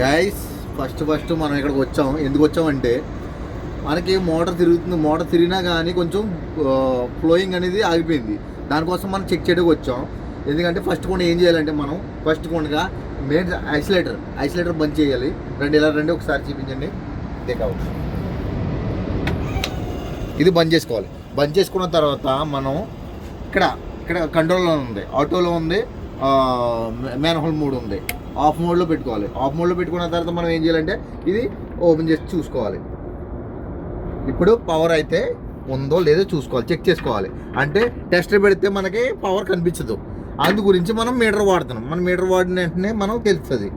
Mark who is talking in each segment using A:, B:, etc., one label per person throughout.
A: Guys first మనం ఇక్కడికి వచ్చాం. ఎందుకు వచ్చామంటే మనకి మోటార్ తిరుగుతుంది. మోటార్ తిరిగినా కానీ కొంచెం ఫ్లోయింగ్ అనేది ఆగిపోయింది. దానికోసం మనం చెక్ చేయడానికి వచ్చాం. ఎందుకంటే ఫస్ట్ కొండ ఏం చేయాలంటే మనం ఫస్ట్ కొండగా మెయిన్ ఐసోలేటర్ బంద్ చేయాలి. రండి ఒకసారి చూపించండి. టేక్అవుట్ ఇది బంద్ చేసుకోవాలి. బంద్ చేసుకున్న తర్వాత మనం ఇక్కడ కంట్రోల్లో ఉంది, ఆటోలో ఉంది, మ్యాన్హోల్ మోడ్ ఉంది. ఆఫ్ మోడ్లో పెట్టుకోవాలి. ఆఫ్ మోడ్లో పెట్టుకున్న తర్వాత మనం ఏం చేయాలంటే ఇది ఓపెన్ చేసి చూసుకోవాలి. ఇప్పుడు పవర్ అయితే ఉందో లేదో చూసుకోవాలి, చెక్ చేసుకోవాలి. అంటే టెస్టర్ పెడితే మనకి పవర్ కనిపించదు. అందు గురించి మనం మీటర్ వాడుతున్నాం. మనం మీటర్ వాడిన వెంటనే మనం తెలుస్తుంది.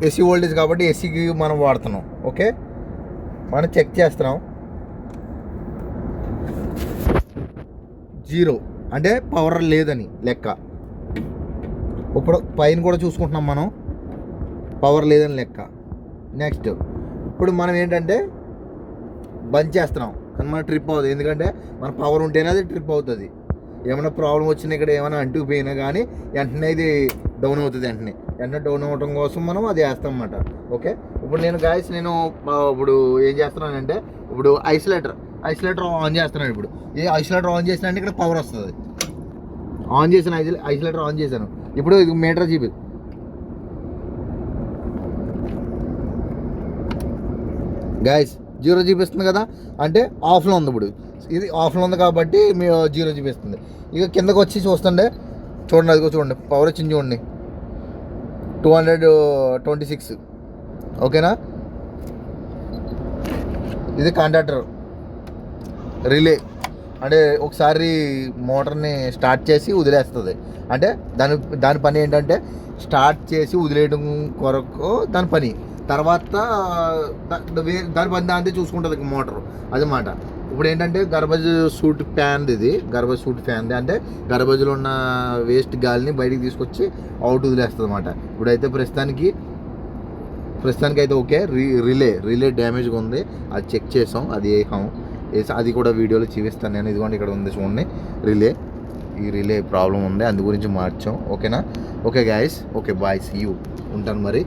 A: ఏసీ వోల్టేజ్ కాబట్టి ఏసీకి మనం వాడుతున్నాం. ఓకే, మనం చెక్ చేస్తున్నాం. 0 అంటే పవర్ లేదని లెక్క. ఇప్పుడు పైన కూడా చూసుకుంటున్నాం మనం, పవర్ లేదని లెక్క. నెక్స్ట్ ఇప్పుడు మనం ఏంటంటే బంద్ చేస్తున్నాం కానీ మన ట్రిప్ అవుతుంది. ఎందుకంటే మన పవర్ ఉంటేనే అది ట్రిప్ అవుతుంది. ఏమైనా ప్రాబ్లం వచ్చినా ఇక్కడ ఏమైనా అంటుకుపోయినా కానీ వెంటనే ఇది డౌన్ అవుతుంది. వెంటనే డౌన్ అవ్వడం కోసం మనం అది వేస్తాం అన్నమాట. ఓకే, ఇప్పుడు నేను ఇప్పుడు ఏం చేస్తున్నానంటే ఇప్పుడు ఐసోలేటర్ ఆన్ చేస్తున్నాను. ఇప్పుడు ఈ ఐసోలేటర్ ఆన్ చేసినా అంటే ఇక్కడ పవర్ వస్తుంది. ఆన్ చేసిన ఐసోలేటర్ ఆన్ చేశాను. ఇప్పుడు ఇది మీటర్ చూపి గైస్ 0 చూపిస్తుంది కదా, అంటే ఆఫ్లో ఉంది. ఇప్పుడు ఇది ఆఫ్లో ఉంది కాబట్టి మీ 0 చూపిస్తుంది. ఇక కిందకు వచ్చి చూడండి, అదిగో చూడండి పవర్ వచ్చింది చూడండి, 226. ఓకేనా, ఇది కాంటాక్టర్ రిలే. అంటే ఒకసారి మోటార్ని స్టార్ట్ చేసి వదిలేస్తుంది. అంటే దాని పని ఏంటంటే స్టార్ట్ చేసి వదిలేయడం కొరకు దాని పని. తర్వాత దాని పని దాంతో చూసుకుంటుంది మోటార్, అదన్నమాట. ఇప్పుడు ఏంటంటే గర్భజ్ సూట్ ఫ్యాన్ అంటే గర్భజ్లో ఉన్న వేస్ట్ గాలిని బయటికి తీసుకొచ్చి అవుట్ వదిలేస్తుంది అన్నమాట. ఇప్పుడైతే ప్రస్తుతానికి అయితే ఓకే. రిలే డ్యామేజ్గా ఉంది, అది చెక్ చేసాం, అది అది కూడా వీడియోలో చూపిస్తాను నేను. ఇదిగోండి ఇక్కడ ఉంది చూడండి ఈ రిలే ప్రాబ్లం ఉంది, అందు గురించి మార్చాం. ఓకేనా, okay guys, okay bye, see you, ఉంటాను మరి.